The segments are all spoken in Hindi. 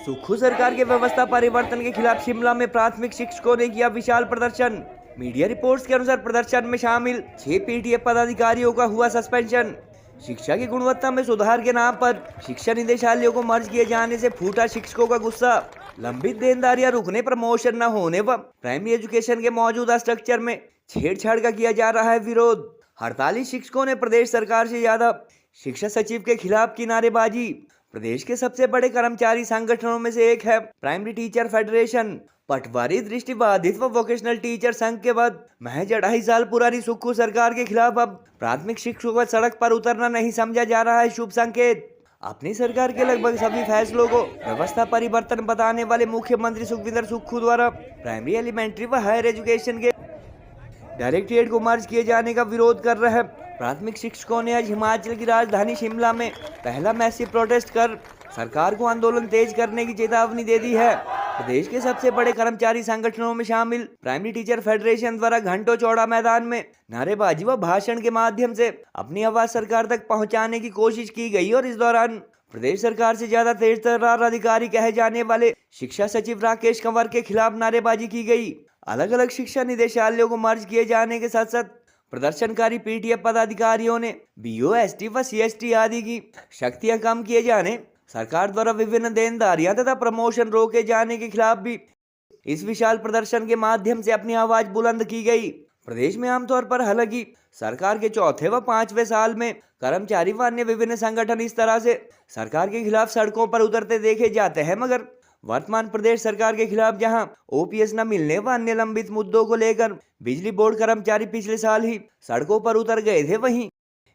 सुक्खू सरकार के व्यवस्था परिवर्तन के खिलाफ शिमला में प्राथमिक शिक्षकों ने किया विशाल प्रदर्शन। मीडिया रिपोर्ट्स के अनुसार प्रदर्शन में शामिल 6 पीटीए पदाधिकारियों का हुआ सस्पेंशन। शिक्षा की गुणवत्ता में सुधार के नाम पर शिक्षा निदेशालयों को मर्ज किए जाने से फूटा शिक्षकों का गुस्सा। लंबित देनदारियां रुकने, प्रमोशन न होने व प्राइमरी एजुकेशन के मौजूदा स्ट्रक्चर में छेड़छाड़ का किया जा रहा है विरोध। हड़ताली शिक्षकों ने प्रदेश सरकार से ज्यादा शिक्षा सचिव के खिलाफ की नारेबाजी। प्रदेश के सबसे बड़े कर्मचारी संगठनों में से एक है प्राइमरी टीचर फेडरेशन। पटवारी, दृष्टिबाधित व वोकेशनल टीचर संघ के बाद महज 2.5 साल पुरानी सुक्खू सरकार के खिलाफ अब प्राथमिक शिक्षकों का सड़क पर उतरना नहीं समझा जा रहा है शुभ संकेत। अपनी सरकार के लगभग सभी फैसलों को व्यवस्था परिवर्तन बताने वाले मुख्यमंत्री सुखविंदर सुक्खू द्वारा प्राइमरी, एलिमेंट्री व हायर एजुकेशन के डायरेक्टरेट को मर्ज किए जाने का विरोध कर रहे प्राथमिक शिक्षकों ने आज हिमाचल की राजधानी शिमला में पहला मैसिव प्रोटेस्ट कर सरकार को आंदोलन तेज करने की चेतावनी दे दी है। प्रदेश के सबसे बड़े कर्मचारी संगठनों में शामिल प्राइमरी टीचर फेडरेशन द्वारा घंटों चौड़ा मैदान में नारेबाजी व भाषण के माध्यम से अपनी आवाज सरकार तक पहुंचाने की कोशिश की गई और इस दौरान प्रदेश सरकार से ज्यादा तेज तर्रार अधिकारी कहे जाने वाले शिक्षा सचिव राकेश कंवर के खिलाफ नारेबाजी की गई। अलग अलग शिक्षा निदेशालयों को मर्ज किए जाने के साथ साथ प्रदर्शनकारी पीटीए पदाधिकारियों ने बीओ, एसटी व सीएसटी आदि की शक्तियां कम किए जाने, सरकार द्वारा विभिन्न देनदारियां तथा प्रमोशन रोके जाने के खिलाफ भी इस विशाल प्रदर्शन के माध्यम से अपनी आवाज बुलंद की गई। प्रदेश में आमतौर पर हालांकि सरकार के चौथे व 5वें साल में कर्मचारी व अन्य विभिन्न संगठन इस तरह से सरकार के खिलाफ सड़कों पर उतरते देखे जाते हैं, मगर वर्तमान प्रदेश सरकार के खिलाफ जहां ओपीएस न मिलने व अन्य लंबित मुद्दों को लेकर बिजली बोर्ड कर्मचारी पिछले साल ही सड़कों पर उतर गए थे, वहीं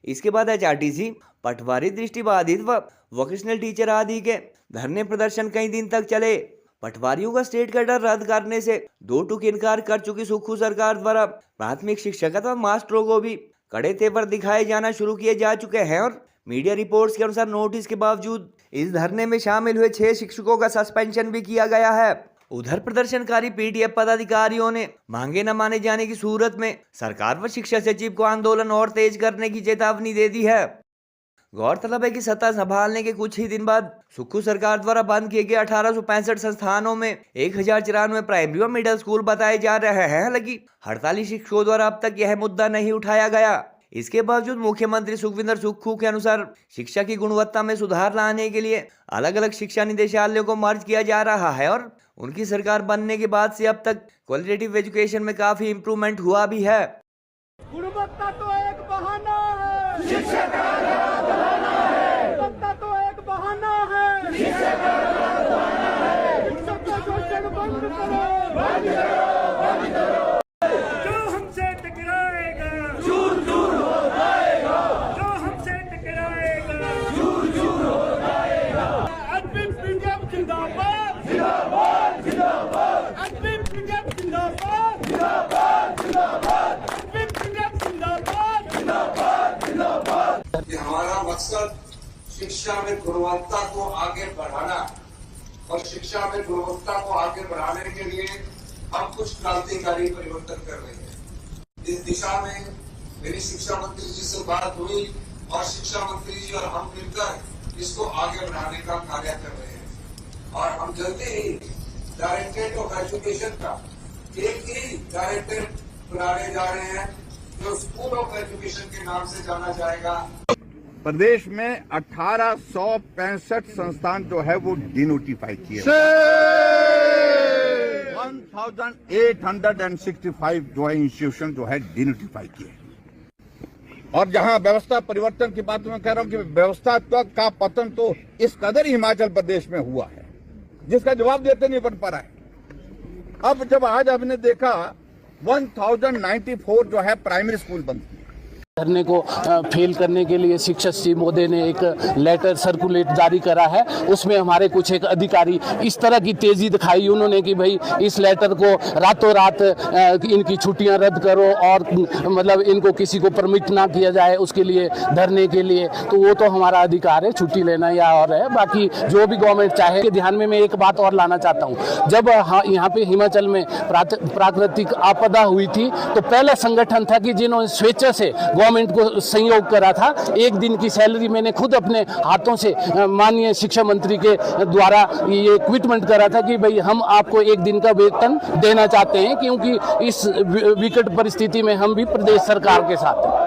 इसके बाद एचआरटीसी, पटवारी, दृष्टिबाधित व वोकेशनल टीचर आदि के धरने प्रदर्शन कई दिन तक चले। पटवारियों का स्टेट कैडर रद्द करने से दो टूक इनकार कर चुकी सुक्खू सरकार द्वारा प्राथमिक शिक्षक व मास्टरों को भी कड़े तेवर दिखाए जाना शुरू किए जा चुके हैं और मीडिया रिपोर्ट्स के अनुसार नोटिस के बावजूद इस धरने में शामिल हुए 6 शिक्षकों का सस्पेंशन भी किया गया है। उधर प्रदर्शनकारी पीटीएफ पदाधिकारियों ने मांगे न माने जाने की सूरत में सरकार व शिक्षा सचिव को आंदोलन और तेज करने की चेतावनी दे दी है। गौरतलब है कि सत्ता संभालने के कुछ ही दिन बाद सुक्खू सरकार द्वारा बंद किए गए 1865 संस्थानों में 1094 प्राइमरी व मिडिल स्कूल बताए जा रहे हैं। हालांकि हड़ताली शिक्षकों द्वारा अब तक यह मुद्दा नहीं उठाया गया। इसके बावजूद मुख्यमंत्री सुखविंदर सुक्खू के अनुसार शिक्षा की गुणवत्ता में सुधार लाने के लिए अलग अलग शिक्षा निदेशालयों को मर्ज किया जा रहा है और उनकी सरकार बनने के बाद से अब तक क्वालिटेटिव एजुकेशन में काफी इम्प्रूवमेंट हुआ भी है। गुणवत्ता तो एक बहाना है, शिक्षा का बहाना है। गुणवत्ता तो एक बहाना है, शिक्षा का बहाना है। शिक्षक का शोषण बंद करो, बंद करो, बंद करो। जो हमसे टकराएगा चूर चूर हो जाएगा, जो हमसे टकराएगा चूर चूर हो जाएगा। अदबिन पंजाब जिंदाबाद, जिंदाबाद, जिंदाबाद। अदबिन पंजाब जिंदाबाद, जिंदाबाद, जिंदाबाद। कि हमारा मकसद शिक्षा में गुणवत्ता को आगे बढ़ाना और शिक्षा में गुणवत्ता को आगे बढ़ाने के लिए हम कुछ क्रांतिकारी परिवर्तन कर रहे हैं। इस दिशा में मेरी शिक्षा मंत्री जी से बात हुई और शिक्षा मंत्री जी और हम मिलकर इसको आगे बढ़ाने का कार्य कर रहे हैं और हम जल्दी ही डायरेक्टरेट ऑफ एजुकेशन का एक ही डायरेक्टरेट बनाने जा रहे हैं जो स्कूल ऑफ एजुकेशन के नाम से जाना जाएगा। प्रदेश में 1865 संस्थान जो है वो डिनोटिफाई किए, 1865 जो है इंस्टीट्यूशन जो है डिनोटिफाई किए। और जहां व्यवस्था परिवर्तन की बात मैं कह रहा हूं कि व्यवस्था का पतन तो इस कदर हिमाचल प्रदेश में हुआ है जिसका जवाब देते नहीं बन पा रहा है। अब जब आज आपने देखा 1094 जो है प्राइमरी स्कूल बंद किए। धरने को फेल करने के लिए शिक्षा सचिव महोदय ने एक लेटर सर्कुलेट जारी करा है। उसमें हमारे कुछ एक अधिकारी इस तरह की तेजी दिखाई उन्होंने कि भाई इस लेटर को रातों रात इनकी छुट्टियां रद्द करो और मतलब इनको किसी को परमिट ना किया जाए उसके लिए धरने के लिए, तो वो तो हमारा अधिकार है छुट्टी लेना या और है, बाकी जो भी गवर्नमेंट चाहे। ध्यान में मैं एक बात और लाना चाहता हूँ, जब यहाँ पे हिमाचल में प्राकृतिक आपदा हुई थी तो पहला संगठन था कि जिन्होंने स्वेच्छा से गवर्नमेंट को सहयोग करा था। एक दिन की सैलरी मैंने खुद अपने हाथों से माननीय शिक्षा मंत्री के द्वारा ये क्विटमेंट करा था कि भाई हम आपको एक दिन का वेतन देना चाहते हैं, क्योंकि इस विकट परिस्थिति में हम भी प्रदेश सरकार के साथ हैं।